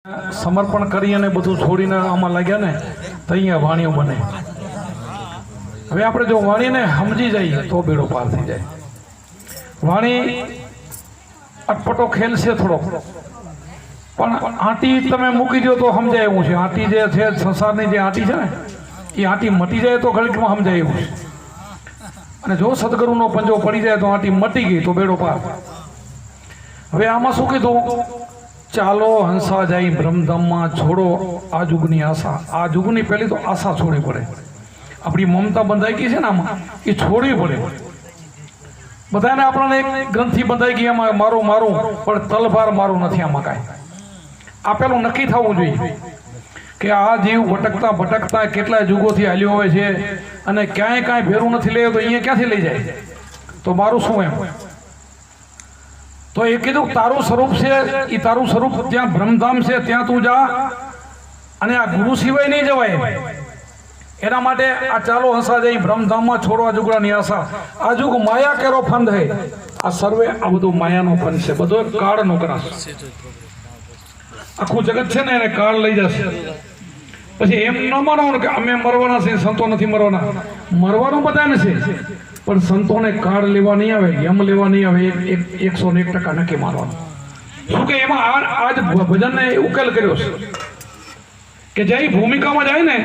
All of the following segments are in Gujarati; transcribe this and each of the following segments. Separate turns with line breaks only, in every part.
સમર્પણ કરી અને બધું છોડીને આમાં લાગ્યા ને તો અહીંયા વાણીઓ બને. હવે આપણે જો વાણીને સમજી જઈએ તો બેડો પાર થઈ જાય. વાણી અટપટો ખેલ છે થોડો, પણ આંટી તમે મૂકી દો તો સમજાય એવું છે. આંટી જે છે સંસારની જે આંટી છે ને એ આંટી મટી જાય તો ઘડીકમાં સમજાય એવું છે. અને જો સદગુરુનો પંજો પડી જાય તો આંટી મટી ગઈ તો બેડો પાર. હવે આમાં શું કીધું? ચાલો હંસા જાય બ્રહ્મધામમાં, છોડો આ યુગની આશા. આ યુગની પહેલી તો આશા છોડવી પડે. આપણી મમતા બંધાઈ ગઈ છે ને આમાં, એ છોડવી પડે. બધાને આપણને એક ગ્રંથિ બંધાઈ ગઈ એમાં મારું મારું, પણ તલભાર મારું નથી આમાં કાંઈ. આ પેલું નક્કી થવું જોઈએ કે આ જીવ ભટકતા ભટકતા કેટલા યુગોથી હાલ્યો હોય છે અને ક્યાંય કાંઈ ભેરું નથી લઈ તો અહીંયા ક્યાંથી લઈ જાય? તો મારું શું એમ? તો એ કીધું તારું સ્વરૂપ છે, એ તારું સ્વરૂપ ત્યાં બ્રહ્મધામ છે ત્યાં તું જા, અને આ ગુરુ સિવાય નહીં જવાય. એના માટે આ ચાલો હંસા જઈ બ્રહ્મધામમાં, છોડવા જુગડાની આશા. આ જુગ માયા કેરો ફંદ હે. આ સર્વે આ બધું માયાનો ફંદ છે, બધો કાળનો કરાશ. આખું જગત છે ને એને કાળ લઈ જશે. પછી એમ ન માનો કે અમે મરવાના છે, સંતો નથી મરવાના. મરવાનું બધાને છે, પણ સંતોને કાળ લેવા નહીં આવે, યમ લેવા નહીં આવે. 101% નક્કી મારવાનું. શું કે એમાં આજ ભજનને ઉકેલ કર્યો છે કે જે ભૂમિકામાં જાય ને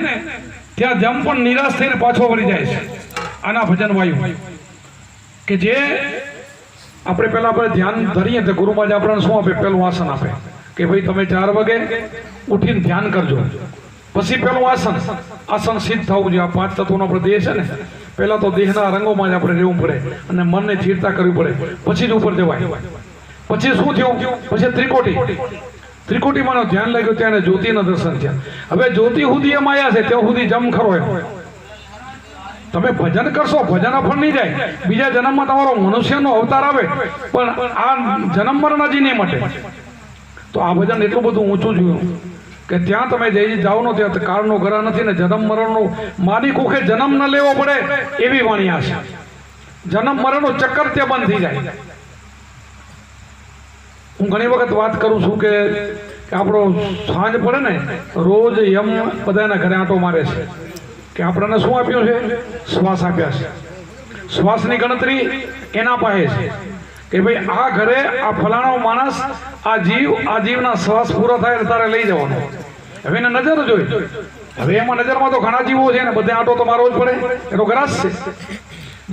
ત્યાં જમ પણ નિરાશ થઈને પાછો વળી જાય છે. આના ભજન વાયુ કે જે આપણે પહેલા આપણે ધ્યાન ધરીએ તો ગુરુમાં જ આપણને શું આપે? પેલું આસન આપે કે ભાઈ તમે 4 વાગે ઉઠીને ધ્યાન કરજો. પછી પેલું આસન સિદ્ધ થવું જોઈએ. આ 5 તત્વોનો આપણે દેહ છે ને, પહેલા તો દેહના રંગોમાં જ આપણે રહેવું પડે અને મનને સ્થિરતા કરવી પડે, પછી જ ઉપર જવાય. પછી શું થયું? પછી ત્રિકોટીમાં ધ્યાન લાગ્યું, ત્યાં જ્યોતિના દર્શન થયા. હવે જ્યોતિ સુધી એ માયા છે, ત્યાં સુધી જમ ખરો એમ. તમે ભજન કરશો, ભજન ફળ નહીં જાય. બીજા જન્મમાં તમારો મનુષ્યનો અવતાર આવે, પણ આ જન્મ મરણ હજી નહીં માટે. તો આ ભજન એટલું બધું ઊંચું જોયું કે ત્યાં તમે જઈ જાઓ નો ત્યાં કાળનો ઘરા નથી ને જન્મ મરણનો માની કુખે જન્મ ન લેવો પડે એવી વાણી આ છે. જન્મ મરણનો ચક્કર ત્યાં બંધ થઈ જાય. હું ઘણી વખત વાત કરું છું કે આપણો સાંજ પડે ને રોજ યમ બધાના ઘરે આંટો મારે છે કે આપણને શું આપ્યું છે? શ્વાસ આપ્યા છે. શ્વાસની ગણતરી એના પાસે છે કે ભાઈ આ ઘરે આ ફલાણો માણસ, આ જીવના શ્વાસ પૂરો થાય એટલે તારે લઈ જવાનો. હવે એને નજર જોઈ. હવે એમાં નજરમાં તો ઘણા જીવો છે ને, બધે આંટો તો મારવો જ પડે, એનો ગ્રાસ છે.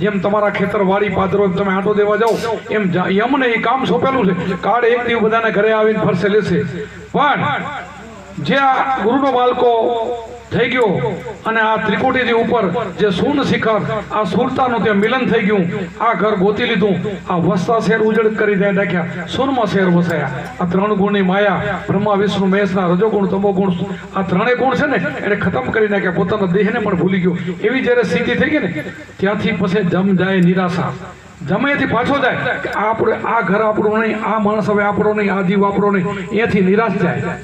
જેમ તમારા ખેતર વાડી પાદરો તમે આંટો દેવા જાઓ એમ યમને એ કામ સોંપેલું છે. કાળ એક દિવસ બધાને ઘરે આવીને ફરસે લેશે. પણ જે આ ગુરુનો બાળકો થઈ ગયો અને આ ત્રિકોટીની ઉપર જે સૂન શિખર, આ સુરતાનું ત્યાં મિલન થઈ ગયું, આ ઘર ગોતી લીધું, આ વસતા શહેર ઉજળ કરી દે નાખ્યા, સૂનમાં શહેર વસાયા. આ 3 ગુણની માયા, બ્રહ્મા વિષ્ણુ મહેશના રજોગુણ તમોગુણ, આ 3 ગુણ છે ને એને ખતમ કરી નાખ્યા, પોતાના દેહને પણ ભૂલી ગયો. એવી જ્યારે સ્થિતિ થઈ ગઈ ને ત્યાંથી પછી જમ જાય નિરાશા. જમેથી પાછો જાય કે આપણે આ ઘર આપણું નહીં, આ માણસ હવે આપણો નહીં, આ જીવ આપણો નહીં, એથી નિરાશ જાય.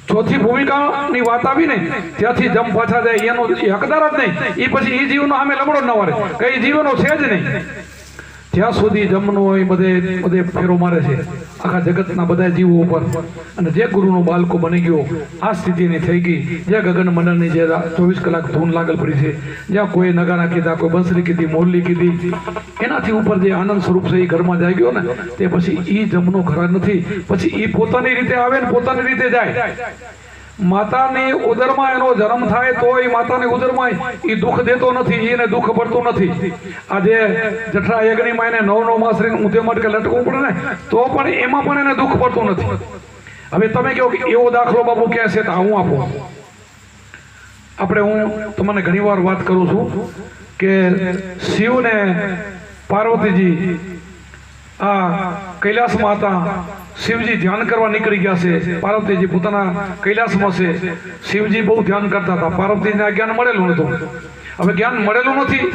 ચોથી ભૂમિકાની વાત આવી ને ત્યાંથી જમ પાછા જાય. એનો હકદાર જ નહીં, એ પછી એ જીવનો સામે લબડો ન વારે, કઈ જીવનો છે જ નહીં. ત્યાં સુધી જમનો હોય બધે ફેરો મારે છે આખા જગતના બધા જીવો ઉપર. અને જે ગુરુનો બાળકો બની ગયો આ સ્થિતિની થઈ ગઈ, જ્યાં ગગન મંડળની જે 24 કલાક ધૂન લાગલ પડી છે, જ્યાં કોઈ નગારા કીધા, કોઈ બંસરી કીધી, મોરલી કીધી, એનાથી ઉપર જે આનંદ સ્વરૂપ છે એ ઘરમાં જાય ગયો ને તે પછી એ જમનો ઘર નથી. પછી એ પોતાની રીતે આવે ને પોતાની રીતે જાય. માતાની ઉદરમાં એનો જન્મ થાય તો એ માતાની ઉદરમાં એ દુઃખ દેતો નથી, એને દુઃખ પડતું નથી. આજે જઠરા યજ્ઞમાં એને 9 માસ ઊંધે મટકે લટકવું પડે ને તો પણ એમાં પણ એને દુઃખ પડતું નથી. હવે તમે કહો કે એવો દાખલો બાબુ ક્યાં છે? તો હું આપું. હું તમને ઘણી વાર વાત કરું છું કે શિવને પાર્વતીજી આ કૈલાસમાં હતા. શિવજી ધ્યાન કરવા નીકળી ગયા છે, પાર્વતીજી પોતાના કૈલાસમાં છે. શિવજી બહુ ધ્યાન કરતા હતા, પાર્વતીજીને જ્ઞાન મળેલું નતું. હવે જ્ઞાન મળેલું નથી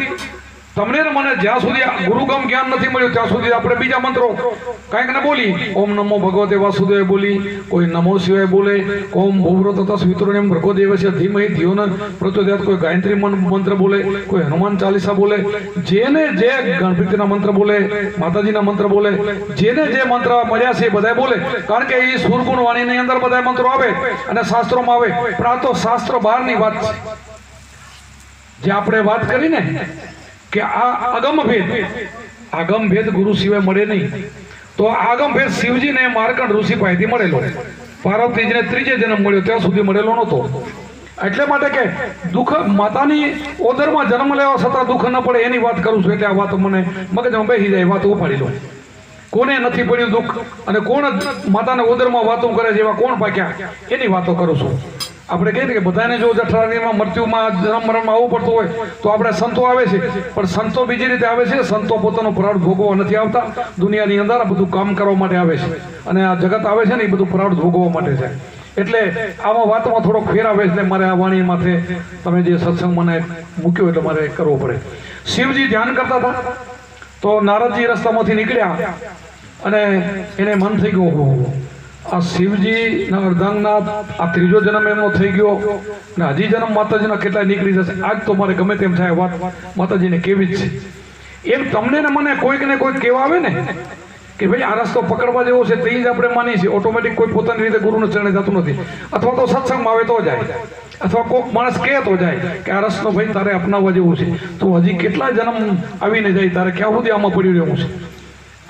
તમને ને મને જ્યાં સુધી આ ગુરુગમ જ્ઞાન નથી મળ્યું ત્યાં સુધી આપણે બીજા મંત્રો કાંઈક ને બોલી, ઓમ નમો ભગવતે વાસુદેવ બોલી, કોઈ નમો શિવાય બોલે, ઓમ ભૂવ્રત તથા સ્વિતૃણ્યમ ભર્ગોદેવસ્ય ધીમહિ ધિયો ન પ્રચોદયાત, કોઈ ગાયત્રી મંત્ર બોલે, કોઈ હનુમાન ચાલીસા બોલે, જેને જે ગણપતિના મંત્ર બોલે, માતાજીના મંત્ર બોલે, જેને જે મંત્ર મળ્યા છે એ બધા બોલે. કારણ કે એ સુરગુણ વાણીની અંદર બધા મંત્રો આવે અને શાસ્ત્રોમાં આવે. પણ આ તો શાસ્ત્ર બહારની વાત છે. જે આપણે વાત કરી ને કે આ આગમ ભેદ ગુરુ સિવાય મળે નહીં. તો આગમ ભેદ શિવજીને માર્કંડ ઋષિ પાસેથી મળેલો, પાર્વતીજીને ત્રીજે જન્મ મળ્યો ત્યાં સુધી મળેલો નહોતો. એટલે માટે કે દુઃખ માતાની ઓદરમાં જન્મ લેવા છતાં દુઃખ ન પડે એની વાત કરું છું. એટલે આ વાત મને મગજમાં બેસી જાય, વાત ઉપાડી લઉં. કોને નથી પડ્યું દુઃખ અને કોણ માતાને ઓદરમાં વાતો કરે છે એવા કોણ પાક્યા એની વાતો કરું છું. આપણે કહીએ કે બધાને જો જઠરાગ્નિમાં મૃત્યુમાં જન્મ મરણમાં આવવું પડતું હોય તો આપણે સંતો આવે છે, પણ સંતો બીજી રીતે આવે છે. સંતો પોતાનો પ્રારબ્ધ ભોગવવા નથી આવતા, દુનિયાની અંદર બધું કામ કરવા માટે આવે છે. અને આ જગત આવે છે ને એ બધું પ્રારબ્ધ ભોગવવા માટે છે. એટલે આમાં વાતમાં થોડોક ફેર આવે એટલે મારે આ વાણી માથે તમે જે સત્સંગ મને મૂક્યો એટલે મારે કરવો પડે. શિવજી ધ્યાન કરતા હતા તો નારદજી રસ્તામાંથી નીકળ્યા અને એને મન થઈ ગયું આ શિવજીના અર્ધાંગનાથ આ ત્રીજો જન્મ એમનો થઈ ગયો ને હજી જન્મ માતાજીના કેટલાય નીકળી જશે. આજ તો મારે ગમે તેમ થાય વાત માતાજીને કેવી જ છે. એમ તમને ને મને કોઈક ને કોઈક કહેવા આવે ને કે ભાઈ આ રસ્તો પકડવા જેવો છે તે જ આપણે માની છીએ. ઓટોમેટિક કોઈ પોતાની રીતે ગુરુને ચરણે જતું નથી. અથવા તો સત્સંગમાં આવે તો જાય, અથવા કોઈક માણસ કહે તો જાય કે આ રસ્તો ભાઈ તારે અપનાવવા જેવું છે. તો હજી કેટલા જન્મ આવીને જાય, તારે ક્યાં સુધી આમાં પડ્યું રહેવું છે?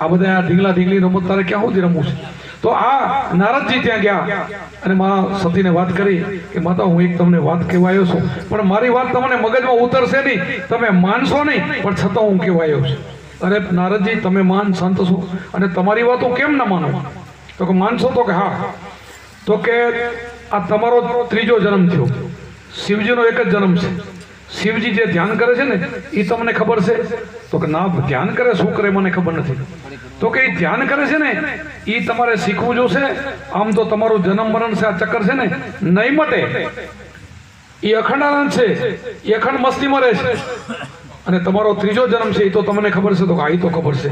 આ બધા આ ઢીંગલા ઢીંગલી રમત તારે ક્યાં સુધી રમવું છે? તો આ નારદજી ત્યાં ગયા અને મા સતીને વાત કરી કે માતા હું એક તમને વાત કહેવાયો છું, પણ મારી વાત તમને મગજમાં ઉતરશે નહીં, તમે માનશો નહીં, પણ છતાં હું કહેવાયો છું. અરે નારદજી તમે મહાન સંત છો અને તમારી વાત હું કેમ ન માનું? તો કે માનશો? તો કે હા. તો કે આ તમારો ત્રીજો જન્મ થયો, શિવજીનો એક જ જન્મ છે. શિવજી જે ધ્યાન કરે છે ને એ તમને ખબર છે? તો કે ના, ધ્યાન કરે શું કરે મને ખબર નથી. તો કે એ ધ્યાન કરે છે ને એ તમારે શીખવું જોશે. આમ તો તમારું જન્મ મરણ છે આ ચક્કર છે ને નહીં મટે, એ અખંડાનંદ છે, એ અખંડ મસ્તીમાં રહે છે. અને તમારો ત્રીજો જન્મ છે એ તો તમને ખબર છે? તો આ તો ખબર છે.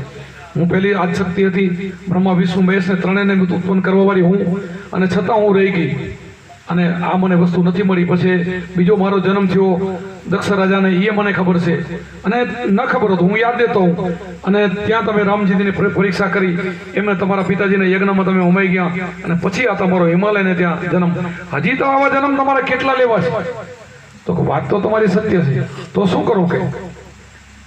હું પહેલી આદશક્તિ હતી, બ્રહ્મા વિષ્ણુ મહેશ ને ત્રણેયને ઉત્પન્ન કરવા વાળી હું, અને છતાં હું રહી ગઈ અને આ મને વસ્તુ નથી મળી. પછી બીજો મારો જન્મ થયો દક્ષ રાજાને, એ મને ખબર છે. અને ન ખબર હતું હું યાદ દેતો હું. અને ત્યાં તમે રામજીની પરીક્ષા કરી, એમને તમારા પિતાજીને યજ્ઞમાં તમે ઉમાઈ ગયા અને પછી આ તમારો હિમાલયને ત્યાં જન્મ. હજી તો આવા જન્મ તમારે કેટલા લેવા છે? તો વાત તો તમારી સત્ય છે. તો શું કરું કે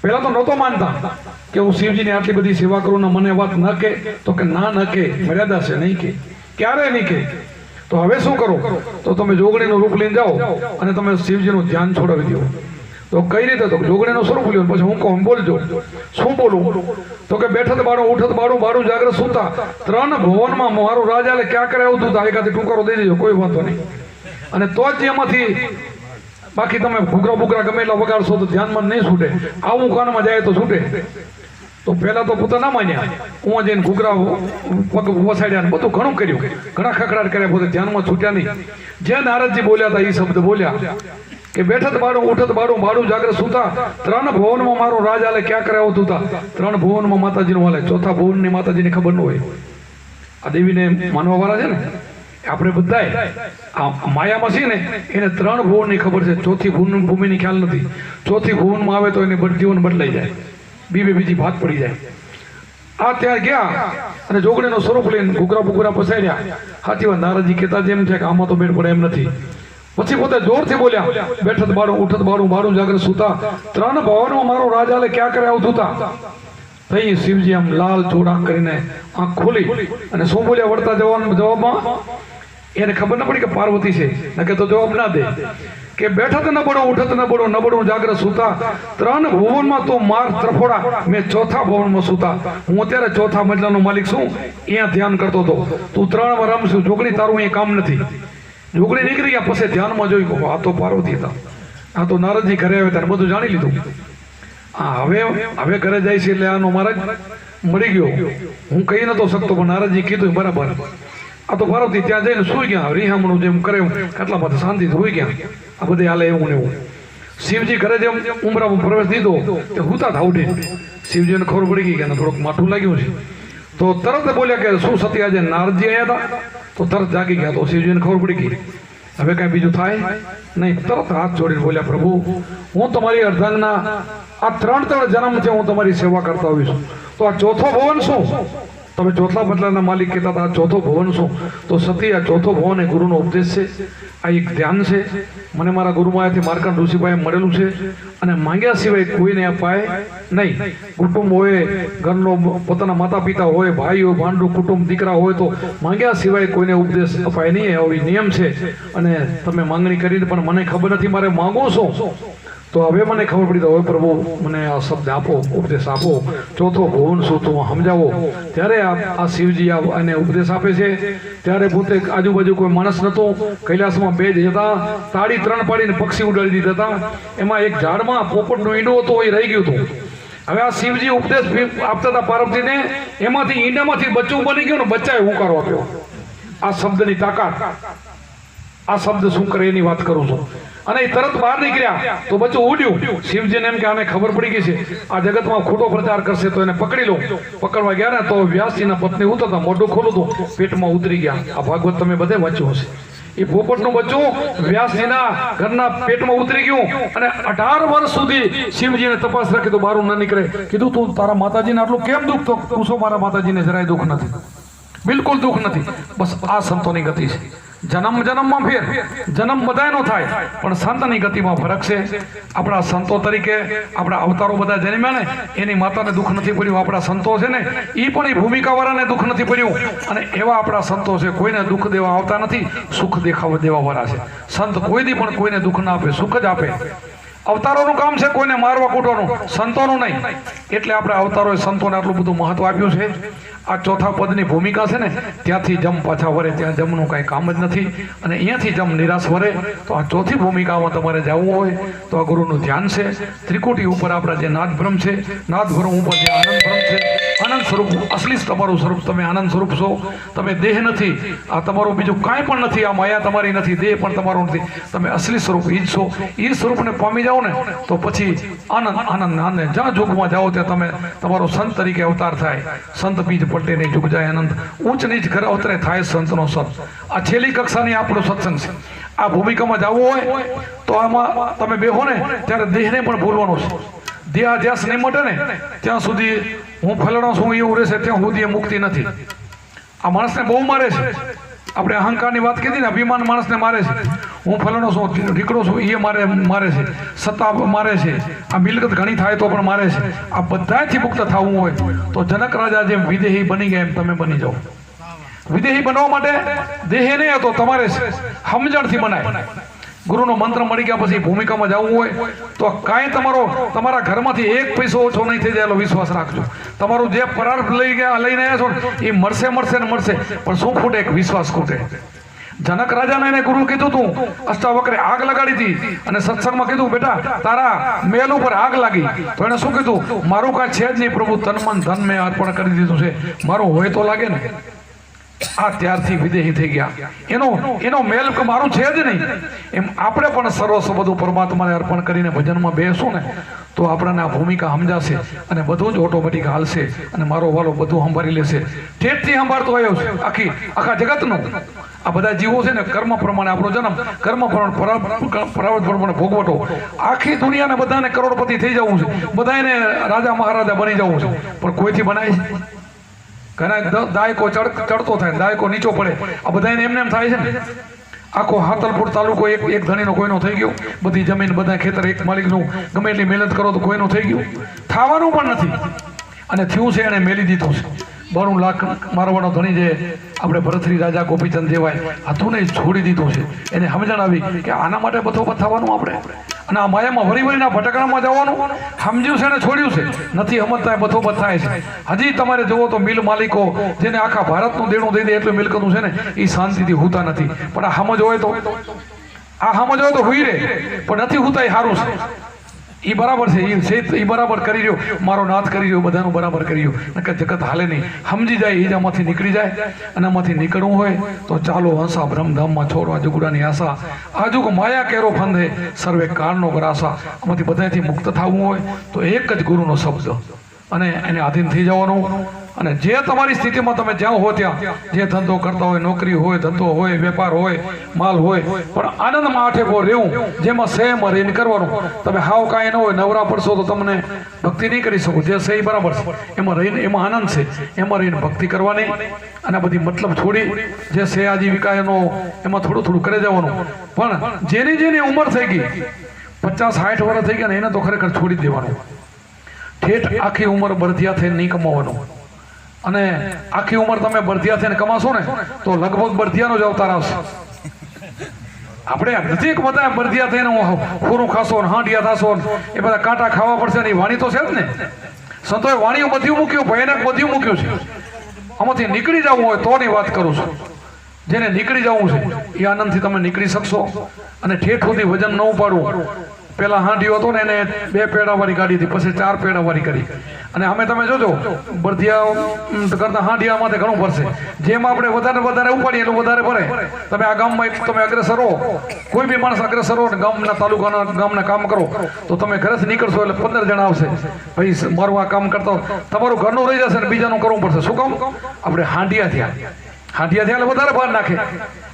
પહેલા તો નહોતો માનતા કે હું શિવજીની આટલી બધી સેવા કરું ને મને વાત ન કે? તો કે ના ન કે, મર્યાદા છે, નહીં કે, ક્યારે નહીં કે. તો હવે શું કરો? તો તમે જોગણીનું રૂપ લઈને જાઓ અને તમે શિવજીનું ધ્યાન છોડાવી દો. તો કઈ રીતે? તો જોગણીનું સ્વરૂપ લ્યો. પછી હું કહું બોલજો. શું બોલું? તો કે બેઠત બાળું, ઉઠત બાળું, બાળું જાગ્રત સૂતા, ત્રણ ભુવનમાં મારું રાજા એટલે ક્યાં કરે આવતું હતું. એકાથી ટૂંકારો દઈ દેજો, કોઈ વાંધો નહીં. અને તો જ એમાંથી બાકી તમે ઘૂઘરા બુઘરા ગમે એટલા વગાડશો તો ધ્યાનમાં નહીં છૂટે. આવું કાનમાં જાય તો છૂટે. તો પહેલા તો પોતા ના માન્યા, હું જઈને ઘૂઘરા પગ વસાડ્યા, બધું ઘણું કર્યું, ઘણા ખખડાટ કર્યા, પોતે ધ્યાનમાં છૂટ્યા નહીં. જે નારદજી બોલ્યા હતા એ શબ્દ બોલ્યા કે બેઠત બાળું, ઉઠત બાળું, બાળું જાગ્રત સૂતા, ત્રણ ભુવનમાં મારું રાજ હાલે ક્યાં કરે આવતું હતા. ત્રણ ભુવનમાં માતાજીનું હાલે, ચોથા ભુવનની માતાજીને ખબર ન હોય. આ દેવીને માનવા વાળા છે ને આપણે બધાય આ માયામાં છીએ ને એને ત્રણ ભુવનની ખબર છે, ચોથી ભૂમિની ખ્યાલ નથી. ચોથી ભુવનમાં આવે તો એને જીવન બદલાઈ જાય, બીજી ભાત પડી જાય. આ ત્યાં ગયા અને જોગણીનો સ્વરૂપ લઈને ઘૂઘરા બુઘરા પસાડ્યા. સાચી વાત, નારદજી કહેતા જેમ છે કે આમાં તો મેળ પડે એમ નથી. પછી પોતે જોરથી બોલ્યા બેઠત બાળું, ઉઠત બાળું, બાળું જાગ્રત સૂતા, ત્રણ ભવનમાં મારો રાજા હાલે ક્યાં કરે આવતું હતા. થઈ શિવજી આમ લાલ ચોડા કરીને આંખ ખોલી અને શું બોલ્યા વળતા જવાબમાં? એને ખબર ન પડી કે પાર્વતી છે, નકે તો જવાબ ના દે કે બેઠત ન બળો, ઉઠત ન બળો, નબળું જાગ્રત સૂતા, ત્રણ ભુવનમાં તું માર ત્રફોડા, મેં ચોથા ભવનમાં સૂતા. હું અત્યારે ચોથા મજલાનો માલિક છું, અહીંયા ધ્યાન કરતો હતો. તું ત્રણમાં રમશું, જોગણી તારું અહીંયા કામ નથી. જોગણી નીકળી ગયા પછી ધ્યાનમાં જોઈ કહો આ તો પાર્વતી હતા. આ તો નારદજી ઘરે આવ્યા હતા, બધું જાણી લીધું. હા હવે ઘરે જાય છે એટલે આનો મહારાજ મળી ગયો. હું કહી નતો શકતો પણ નારદજી કીધું બરાબર. આ તો પાર્વતી ત્યાં જઈને સુઈ ગયા, રીહામણું જેમ કરે એટલા માટે શાંતિથી સુઈ ગયા. આ બધે હાલે એવું ને એવું. શિવજી ઘરે જેમ ઉમરામાં પ્રવેશ દીધો તે હુતા હતા ઉઠી. શિવજીને ખબર પડી ગઈ કે એને થોડુંક માઠું લાગ્યું છે, તો તરત બોલ્યા કે શું સતી આજે નારદજી આવ્યા હતા? તો તરત જાગી ગયા. તો શિવજીને ખબર પડી ગઈ હવે કાંઈ બીજું થાય નહીં. તરત હાથ જોડીને બોલ્યા, પ્રભુ હું તમારી અર્ધાંગના આ 3 જન્મથી હું તમારી સેવા કરતા આવી છું, તો આ ચોથો ભવન શું? તમે ચોથા બદલાના માલિક કહેતા હતા, આ ચોથો ભવન શું? તો સતી આ ચોથો ભવન એ ગુરુનો ઉપદેશ છે, આ એક ધ્યાન છે. મને મારા ગુરુમાયાથી માર્કંડ ઋષિભાઈ મળેલું છે અને માંગ્યા સિવાય કોઈને અપાય નહીં. કુટુંબ હોય, ઘરનો પોતાના માતા પિતા હોય, ભાઈ હોય, ભાંડું કુટુંબ દીકરા હોય, તો માંગ્યા સિવાય કોઈને ઉપદેશ અપાય નહીં, એવી નિયમ છે. અને તમે માંગણી કરીને પણ મને ખબર નથી મારે માંગો શું, તો હવે મને ખબર પડી. તો હવે પ્રભુ મને આ શબ્દ આપો, ઉપદેશ આપો, ચોથો ભવન શું તું સમજાવો. ત્યારે આ શિવજી એને ઉપદેશ આપે છે. ત્યારે પોતે આજુબાજુ કોઈ માણસ નહોતો, કૈલાસમાં 2 જ હતા, તાળી 3 પાડીને પક્ષી ઉડાડી દીધા હતા. એમાં એક ઝાડમાં પોપટનો ઈંડો હતો, એ રહી ગયું હતું. હવે આ શિવજી ઉપદેશ આપતા હતા પાર્વતીને, એમાંથી ઈંડામાંથી બચ્ચું બની ગયું ને બચ્ચાએ હુંકારો આપ્યો. આ શબ્દની તાકાત, આ શબ્દ શું કરે એની વાત કરું છું. અને એ તરત બહાર નીકળ્યા તો બચ્ચું ઉડ્યું. શિવજીને એમ કે આને ખબર પડી ગઈ છે, આ જગતમાં ખોટો પ્રચાર કરશે તો એને પકડી લો. પકડવા ગયા ને તો વ્યાસજીના પત્ની ઉતરતા મોઢું ખોલું તો પેટમાં ઉતરી ગયા. આ ભાગવત તમે બધે વાંચ્યું હશે. એ પોપટનું બચ્ચું વ્યાસજીના ઘરના પેટમાં ઉતરી ગયું અને 18 વર્ષ સુધી શિવજીને તપાસ રાખી તો બહાર ન નીકળે. કીધું તું તારા માતાજીને આટલું કેમ દુઃખ? તો પૂછો મારા માતાજીને જરાય દુઃખ નથી, બિલકુલ દુઃખ નથી. બસ આ સંતોની ગતિ છે. જન્મમાં ફેર, જન્મ બધાયનો થાય પણ સંતની ગતિમાં ફરક છે. આપણા સંતો તરીકે આપણા અવતારો બધા જન્મ્યા ને, એની માતાને દુઃખ નથી પડ્યું. આપણા સંતો છે ને, એ પણ એ ભૂમિકાવાળાને દુઃખ નથી પડ્યું. અને એવા આપણા સંતો છે, કોઈને દુઃખ દેવા આવતા નથી, સુખ દેવા વાળા છે. સંત કોઈ દી પણ કોઈને દુઃખ ના આપે, સુખ જ આપે. અવતારોનું કામ છે કોઈને મારવા કૂટવાનું, સંતોનું નહીં. એટલે આપણે અવતારોએ સંતોને આટલું બધું મહત્વ આપ્યું છે. આ ચોથા પદની ભૂમિકા છે ને, ત્યાંથી જમ પાછા વરે, ત્યાં જમનું કાંઈ કામ જ નથી. અને અહીંયાથી જમ નિરાશ વરે. તો આ ચોથી ભૂમિકામાં તમારે જવું હોય તો આ ગુરુનું ધ્યાન છે. ત્રિકુટી ઉપર આપણા જે નાદબ્રહ્મ છે, નાદબ્રહ્મ ઉપર જે આનંદ બ્રહ્મ છે, આનંદ સ્વરૂપ, અસલી તમારું સ્વરૂપ, તમે આનંદ સ્વરૂપ છો. તમે દેહ નથી, આ તમારું બીજું કાંઈ પણ નથી, આ માયા તમારી નથી, દેહ પણ તમારો નથી. તમે અસલી સ્વરૂપ એ જ છો. એ સ્વરૂપને પામી જાઓ ને તો પછી આનંદ આનંદ આનંદ. જ્યાં યુગમાં જાઓ ત્યાં તમે તમારો સંત તરીકે અવતાર થાય. સંત બીજ પલટે નહીં, યુગ જાય આનંદ. ઊંચ નીચ ઘર અવતરે થાય સંતનો સત. આ છેલ્લી કક્ષાની આપણો સત્સંગ છે. આ ભૂમિકામાં જવું હોય તો આમાં તમે બેહો ને ત્યારે દેહને પણ ભૂલવાનો છે. દેહાધ્યાસ નહીં મટે ને ત્યાં સુધી હું ફલાણો છું એવું રહેશે, ત્યાં સુધી એ મુક્તિ નથી. આ માણસને બહુ મારે છે. આપણે અહંકારની વાત કીધી ને, અભિમાન માણસને મારે છે. હું ફલાણો છું, દીકરો છું, એ મારે છે. સત્તા મારે છે. આ મિલકત ઘણી થાય તો પણ મારે છે. આ બધાથી મુક્ત થવું હોય તો જનક રાજા જેમ વિદેહી બની ગયા એમ તમે બની જાઓ. વિદેહી બનવા માટે દેહે નહીં હતો, તમારે સમજણથી બનાય. ગુરુનો મંત્ર મળી ગયા પછી ભૂમિકામાં જવું હોય તો કાંઈ તમારા ઘરમાંથી 1 પૈસો ઓછો નહીં થઈ જાય એનો વિશ્વાસ રાખજો. તમારું જે પરાર લઈને આવ્યા છો એ મળશે ને મળશે, પણ શું ખૂટે? એક વિશ્વાસ ખૂટે. જનક રાજાને એને ગુરુ કીધું તું, અષ્ટાવક્રે આગ લગાડી હતી અને સત્સંગમાં કીધું બેટા તારા મેલ ઉપર આગ લાગી. તો એને શું કીધું? મારું કાંઈ છે જ નહીં પ્રભુ, તન મન ધન મેં અર્પણ કરી દીધું છે, મારું હોય તો લાગે ને. આ ત્યારથી વિદેહી થઈ ગયા. એનો મેલ મારું છે જ નહીં. એમ આપણે પણ સર્વસ્વ બધું પરમાત્માને અર્પણ કરીને ભજનમાં બેસું ને તો આપણને આ ભૂમિકા સમજાશે અને બધું જ ઓટોમેટિક હાલશે અને મારો વાલો બધું સંભાળી લેશે. ઠેઠથી સંભાળતો આવ્યો છે આખા જગતનું. આ બધા જીવો છે ને, કર્મ પ્રમાણે આપણો જન્મ, કર્મ પ્રારબ્ધ પ્રમાણે ભોગવટો. આખી દુનિયાને બધાને કરોડપતિ થઈ જવું છે, બધાને રાજા મહારાજા બની જવું છે, પણ કોઈથી બનાય છે? ઘણા દાયકો ચડતો થાય, દાયકો નીચો પડે. આ બધાને એમને એમ થાય છે ને. આખો હાતલપુર તાલુકો એક ધણીનો કોઈનો થઈ ગયો, બધી જમીન બધા ખેતર એક માલિકનું, ગમે એટલી મહેનત કરો તો કોઈનું થઈ ગયું. થવાનું પણ નથી. અને થયું છે એને મેલી દીધું છે. 92 લાખ મારવાનો ધણી જે આપણે ભરતરી રાજા ગોપીચંદ જેવાય હતું ને, છોડી દીધું છે. એને સમજણ આવી કે આના માટે બધો થવાનું આપણે, અને આ માયામાં વરીના ભટકણામાં જવાનું સમજ્યું છે ને છોડ્યું છે. નથી સમજતા બધો થાય છે. હજી તમારે જુઓ તો મિલ માલિકો જેને આખા ભારતનું દેણું દઈ દે એટલું મિલકતનું છે ને, એ શાંતિથી હોતા નથી. પણ આ સમજ હોય તો હુઈ રહે, પણ નથી હોતા એ સારું છે. એ બરાબર છે, એ બરાબર કરી રહ્યો, મારો નાથ કરી રહ્યો, બધાનું બરાબર કરી રહ્યો, નકર જગત હાલે નહીં. સમજી જાય એ જ આમાંથી નીકળી જાય. અને આમાંથી નીકળવું હોય તો ચાલો હંસા બ્રહ્મધામમાં છોડવા જુગડાની આશા, આજુક માયા કેરો ફંદે સર્વે કાળનો ગ્રાસા. આમાંથી બધાથી મુક્ત થવું હોય તો એક જ ગુરુનો શબ્દ, અને એને આધીન થઈ જવાનું. અને જે તમારી સ્થિતિમાં તમે જ્યાં હો ત્યાં, જે ધંધો કરતા હોય, નોકરી હોય, ધંધો હોય, વેપાર હોય, માલ હોય, પણ આનંદમાં આઠેકો રહેવું, જેમાં સેમાં રહીને કરવાનું. તમે હાવ કાંઈ ન હોય, નવરા પડશો તો તમને ભક્તિ નહીં કરી શકો. જે છે એ બરાબર છે, એમાં રહીને એમાં આનંદ છે, એમાં રહીને ભક્તિ કરવાની. અને બધી મતલબ છોડી જે છે આજીવિકા એનો એમાં થોડું થોડું કરી જવાનું. પણ જેની ઉંમર થઈ ગઈ 50-60 વર્ષ થઈ ગયા ને, એને તો ખરેખર છોડી દેવાનું. ઠેઠ આખી ઉંમર બળદિયા થઈને નહીં કમાવાનું. અને આખી ઉંમર તમે બળદિયા થઈને કમાશો ને તો લગભગ બળદિયાનો જ અવતાર આવશે. આપણે નજીક બધા બળદિયા થઈને ખોરું ખાશો ને હાંડિયા થશો ને એ બધા કાંટા ખાવા પડશે ને, એ વાણી તો છે જ ને. સંતોએ વાણીઓ બધું મૂક્યું, ભયાનક બધું મૂક્યું છે. આમાંથી નીકળી જવું હોય તોની વાત કરું છું. જેને નીકળી જવું છે એ આનંદથી તમે નીકળી શકશો. અને ઠેઠ સુધી વજન ન ઉપાડવું. પેલા હાંડીઓ હતો ને એને 2 પેડાવાળી ગાડી હતી, પછી 4 પેડાવાળી કરી. અને અમે તમે જોજો બળદિયા કરતા હાંડિયામાં ઘણું ભરશે. જેમ આપણે વધારે ઉપાડીએ એટલું વધારે ભરે. તમે આ ગામમાં તમે અગ્રેસર હો, કોઈ બી માણસ અગ્રેસર હો ને ગામના ગામના કામ કરો તો તમે ઘરેથી નીકળશો એટલે 15 જણા આવશે, ભાઈ મારું આ કામ કરતા તમારું ઘરનું રહી જશે ને બીજાનું કરવું પડશે. શું કામ? આપણે હાંડિયા થયા એટલે વધારે ભાર નાખે.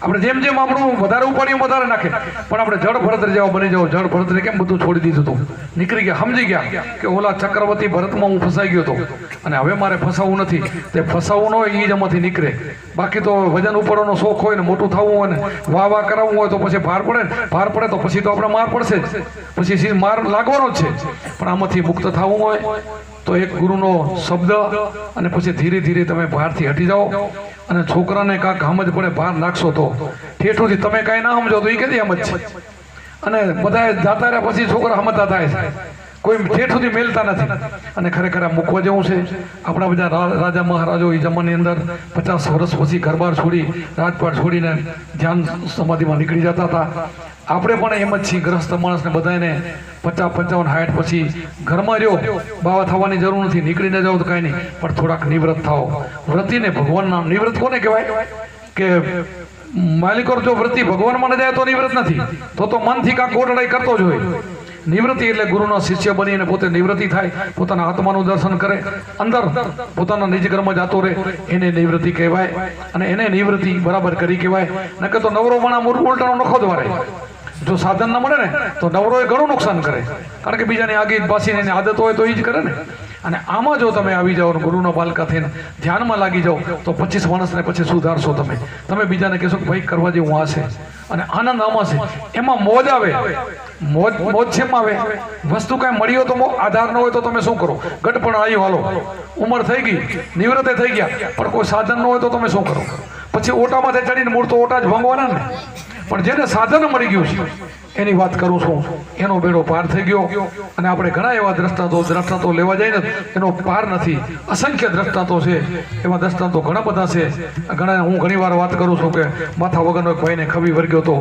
આપણે જેમ આપણું વધારે ઉપાડીએ વધારે નાખે. પણ આપણે જળ ભરતરી જેવા બની જાવ. જળ ભરતરી કેમ બધું છોડી દીધું હતું? નીકળી ગયા, સમજી ગયા કે ઓલા ચક્રવર્તી ભરતમાં હું ફસાઈ ગયો હતો અને હવે મારે ફસાવવું નથી. તે ફસાવવું ન હોય એ જ આમાંથી નીકળે. બાકી તો વજન ઉપાડવાનો શોખ હોય ને, મોટું થવું હોય ને, વાહ કરાવવું હોય તો પછી ભાર પડે ને. ભાર પડે તો પછી તો આપણે માર પડશે જ, પછી માર લાગવાનો જ છે. પણ આમાંથી મુક્ત થવું હોય તો એક ગુરુનો શબ્દ, અને પછી ધીરે ધીરે તમે ભારથી હટી જાઓ. અને છોકરાને કાંક સમજ પડે, ભાર નાખશો તો ઠેઠુંથી તમે કાંઈ ના સમજો તો એ કદી સમજ છે. અને બધા જાતા રહ્યા પછી છોકરા સમજતા થાય છે, કોઈ ઠેઠુંથી મેલતા નથી. અને ખરેખર આ મૂકવા જેવું છે. આપણા બધા રાજા મહારાજો એ જમાની અંદર 50 વર્ષ પછી ઘરબાર છોડી, રાજપાટ છોડીને ધ્યાન સમાધિમાં નીકળી જતા હતા. આપણે પણ એમ જ છીએ, ગ્રસ્ત માણસને બધાને 50, 55, 60 પછી ઘરમાં રહ્યો. બાવા થવાની જરૂર નથી, નીકળીને જાઓ તો કાંઈ નહીં, પણ થોડાક નિવૃત્ત થાઓ. વ્રતિને ભગવાનના નિવૃત્ત કોને કહેવાય? કે માલિકો જો વૃત્તિ ભગવાનમાં ન જાય તો નિવૃત્ત નથી. તો મનથી કાંક ગોઠડાઈ કરતો જ હોય. નિવૃત્તિ એટલે ગુરુના શિષ્ય બનીને પોતે નિવૃત્તિ થાય, પોતાના આત્માનું દર્શન કરે, અંદર પોતાના નિજ ઘરમાં જતો રહે, એને નિવૃત્તિ કહેવાય. અને એને નિવૃત્તિ બરાબર કરી કહેવાય. નકર તો નવરો માણા ઉલટાનો નખો દ્વારે. જો સાધન ન મળે ને તો નવરો એ ઘણું નુકસાન કરે. કારણ કે બીજાની આગી પાસીને એની આદત હોય તો એ જ કરે ને. અને આમાં જો તમે આવી જાઓ, ગુરુનો બાલકા થઈને ધ્યાનમાં લાગી જાઓ તો 25 માણસને પછી સુધારશો. તમે બીજાને કહેશો કે ભાઈ કરવા જેવું આ છે. અને આનંદ આમાં છે, એમાં મોજ આવે. મોજ છે એમાં આવે. વસ્તુ કાંઈ મળી હોય તો આધાર ન હોય તો તમે શું કરો? ગટપણ આવ્યું, હાલો ઉંમર થઈ ગઈ, નિવૃત્તે થઈ ગયા, પણ કોઈ સાધન ન હોય તો તમે શું કરો? પછી ઓટામાંથી ચડીને મૂળ તો ઓટા જ ભાંગવાના ને. પણ જેને સાધન મળી ગયું છે એની વાત કરું છું, એનો બેડો પાર થઈ ગયો. અને આપણે ઘણા એવા દ્રષ્ટાંતો લેવા જાય ને એનો પાર નથી. અસંખ્ય દ્રષ્ટાંતો છે, એવા દ્રષ્ટાંતો ઘણા બધા છે. હું ઘણી વાર વાત કરું છું કે માથા વગરનો એક ભાઈને ખભી વર્ગ્યો હતો.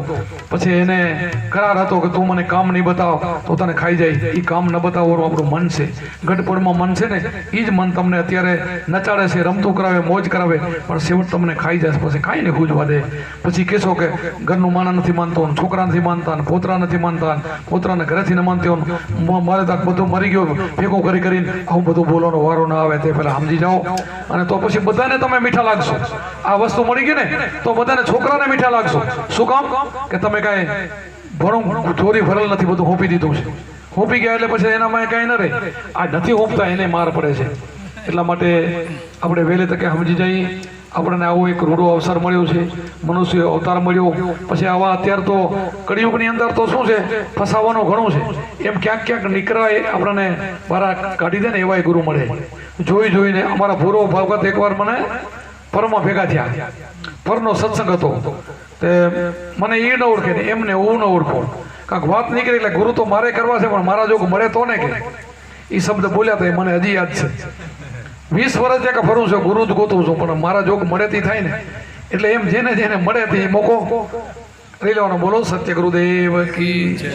પછી એને કરાર હતો કે તું મને કામ નહીં બતાવ તો તને ખાઈ જાય. એ કામ ન બતાવવાનું આપણું મન છે, ગઢપણમાં મન છે ને, એ જ મન તમને અત્યારે નચાડે છે, રમતું કરાવે, મોજ કરાવે, પણ છેવટ તમને ખાઈ જાય. પછી ખાઈને ખૂજવા દે. પછી કહેશો કે ઘરનું માણા નથી માનતો, છોકરા નથી માનતા, પોતરા નથી માનતા, પોતરાને ઘરેથી ન માનતો, મારે તો બધું મરી ગયો ભેગું કરીને આવું બધું બોલવાનો વારો ના આવે. તે પહેલા સમજી જાઓ. અને તો પછી બધાને તમે મીઠા લાગશો. આ વસ્તુ મળી ગઈ ને તો બધાને છોકરાને મીઠા લાગશો. શું કામ? કે તમે કાંઈ ભણું ચોરી ભરેલ નથી, બધું હોપી દીધું છે. હોપી ગયા એટલે પછી એનામાં કાંઈ ન રહે. આ નથી હોપતા એને માર પડે છે. એટલા માટે આપણે વહેલી તકે સમજી જઈએ. આપણને આવો એક રૂડો અવસર મળ્યો છે, મનુષ્ય અવતાર મળ્યો. પછી આવા અત્યારે તો કળિયુગની અંદર તો શું છે, ફસાવાનું ઘણું છે. એમ ક્યાંક નીકળાય આપણને બહાર કાઢી દે ને એવા ગુરુ મળે. જોઈને અમારા પૂર્વ ભાગવત એકવાર મને પરમાં ભેગા થયા. પરનો સત્સંગ હતો. તે મને એ ન ઓળખે ને એમને હું ન ઓળખો. કાંક વાત નીકળી એટલે ગુરુ તો મારે કરવા છે, પણ મારા જોગ મળે તો ને કે એ શબ્દ બોલ્યા તો એ મને હજી યાદ છે. 20 વર્ષ ત્યાં ફરું છું, ગુરુ જ ગોતું છું, પણ મારા જોગ મળે તે થાય ને. એટલે એમ જેને મળે તે મોકો લઈ લેવાનો. બોલો સત્ય ગુરુદેવ કી જય.